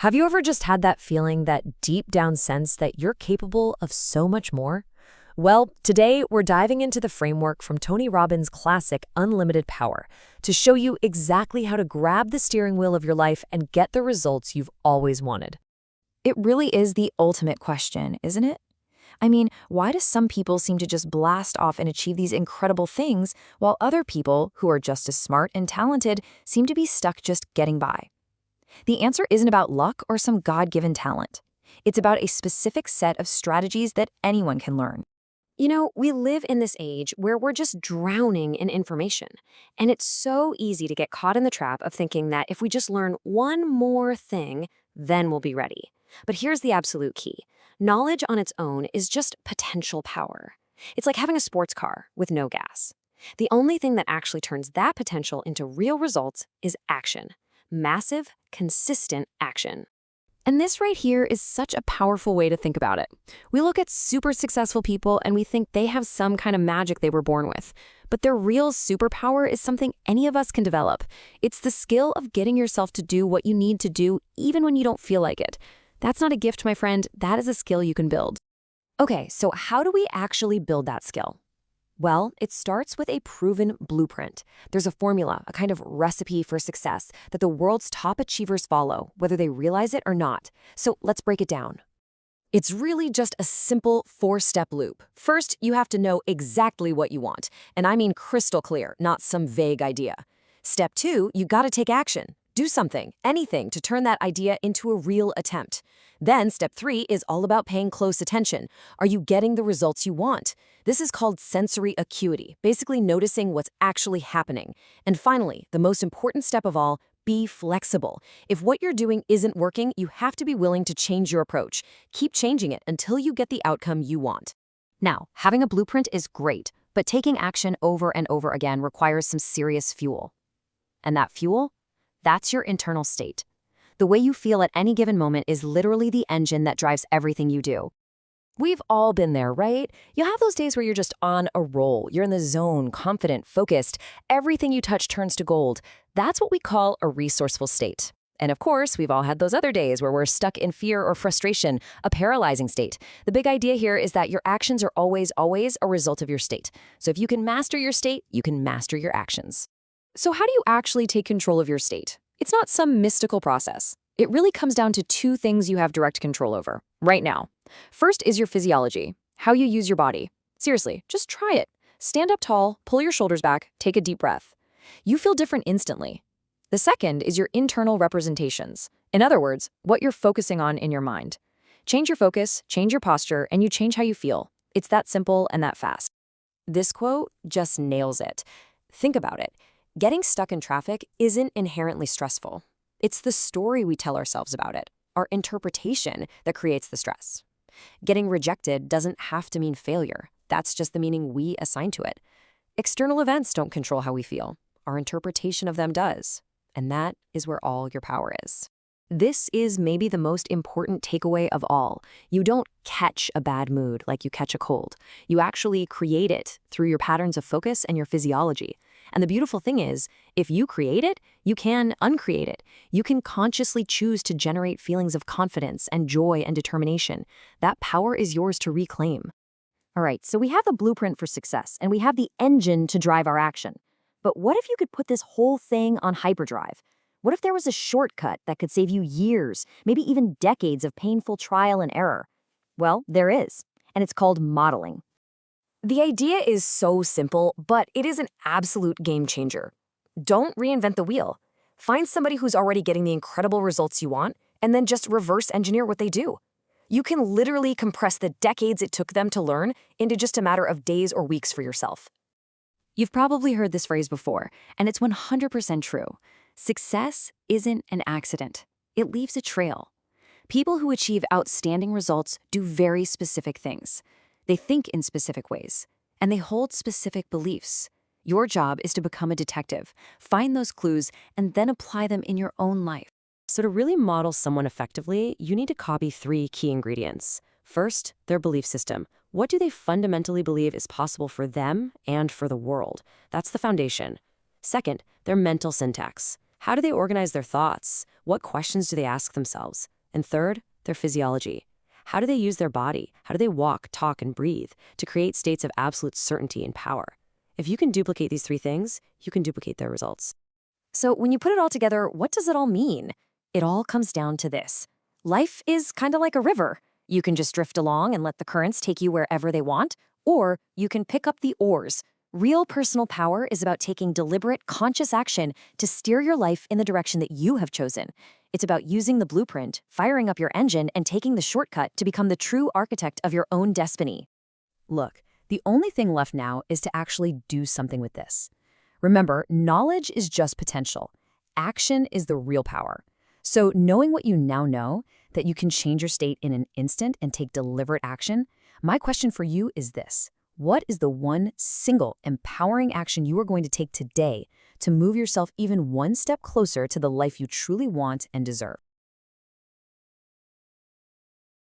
Have you ever just had that feeling, that deep down sense that you're capable of so much more? Well, today we're diving into the framework from Tony Robbins' classic Unlimited Power to show you exactly how to grab the steering wheel of your life and get the results you've always wanted. It really is the ultimate question, isn't it? I mean, why do some people seem to just blast off and achieve these incredible things, while other people, who are just as smart and talented, seem to be stuck just getting by? The answer isn't about luck or some God-given talent. It's about a specific set of strategies that anyone can learn. We live in this age where we're just drowning in information, and it's so easy to get caught in the trap of thinking that if we just learn one more thing, then we'll be ready. But here's the absolute key. Knowledge on its own is just potential power. It's like having a sports car with no gas. The only thing that actually turns that potential into real results is action. Massive, consistent action. And this right here is such a powerful way to think about it. We look at super successful people and we think they have some kind of magic they were born with. But their real superpower is something any of us can develop. It's the skill of getting yourself to do what you need to do even when you don't feel like it. That's not a gift, my friend. That is a skill you can build. Okay, so how do we actually build that skill? Well, it starts with a proven blueprint. There's a formula, a kind of recipe for success that the world's top achievers follow, whether they realize it or not. So let's break it down. It's really just a simple 4-step loop. First, you have to know exactly what you want. And I mean crystal clear, not some vague idea. Step 2, you gotta take action. Do something, anything, to turn that idea into a real attempt. Then step 3 is all about paying close attention. Are you getting the results you want? This is called sensory acuity, basically noticing what's actually happening. And finally, the most important step of all, be flexible. If what you're doing isn't working, you have to be willing to change your approach. Keep changing it until you get the outcome you want. Now, having a blueprint is great, but taking action over and over again requires some serious fuel. And that fuel? That's your internal state. The way you feel at any given moment is literally the engine that drives everything you do. We've all been there, right? You have those days where you're just on a roll. You're in the zone, confident, focused. Everything you touch turns to gold. That's what we call a resourceful state. And of course, we've all had those other days where we're stuck in fear or frustration, a paralyzing state. The big idea here is that your actions are always a result of your state. So if you can master your state, you can master your actions. So how do you actually take control of your state? It's not some mystical process. It really comes down to 2 things you have direct control over, right now. First is your physiology, how you use your body. Seriously, just try it. Stand up tall, pull your shoulders back, take a deep breath. You feel different instantly. The second is your internal representations. In other words, what you're focusing on in your mind. Change your focus, change your posture, and you change how you feel. It's that simple and that fast. This quote just nails it. Think about it. Getting stuck in traffic isn't inherently stressful. It's the story we tell ourselves about it, our interpretation, that creates the stress. Getting rejected doesn't have to mean failure. That's just the meaning we assign to it. External events don't control how we feel. Our interpretation of them does. And that is where all your power is. This is maybe the most important takeaway of all. You don't catch a bad mood like you catch a cold. You actually create it through your patterns of focus and your physiology. And the beautiful thing is, if you create it, you can uncreate it. You can consciously choose to generate feelings of confidence and joy and determination. That power is yours to reclaim. All right, so we have the blueprint for success, and we have the engine to drive our action. But what if you could put this whole thing on hyperdrive? What if there was a shortcut that could save you years, maybe even decades of painful trial and error? Well, there is, and it's called modeling. The idea is so simple, but it is an absolute game changer. Don't reinvent the wheel. Find somebody who's already getting the incredible results you want, and then just reverse engineer what they do. You can literally compress the decades it took them to learn into just a matter of days or weeks for yourself. You've probably heard this phrase before, and it's 100% true. Success isn't an accident. It leaves a trail. People who achieve outstanding results do very specific things. They think in specific ways, and they hold specific beliefs. Your job is to become a detective, find those clues, and then apply them in your own life. So to really model someone effectively, you need to copy 3 key ingredients. First, their belief system. What do they fundamentally believe is possible for them and for the world? That's the foundation. Second, their mental syntax. How do they organize their thoughts? What questions do they ask themselves? And third, their physiology. How do they use their body? How do they walk, talk, and breathe to create states of absolute certainty and power? If you can duplicate these three things, you can duplicate their results. So when you put it all together, what does it all mean? It all comes down to this. Life is kind of like a river. You can just drift along and let the currents take you wherever they want, or you can pick up the oars. Real personal power is about taking deliberate, conscious action to steer your life in the direction that you have chosen. It's about using the blueprint, firing up your engine, and taking the shortcut to become the true architect of your own destiny. Look, the only thing left now is to actually do something with this. Remember, knowledge is just potential. Action is the real power. So knowing what you now know, that you can change your state in an instant and take deliberate action, my question for you is this. What is the one single empowering action you are going to take today to move yourself even one step closer to the life you truly want and deserve?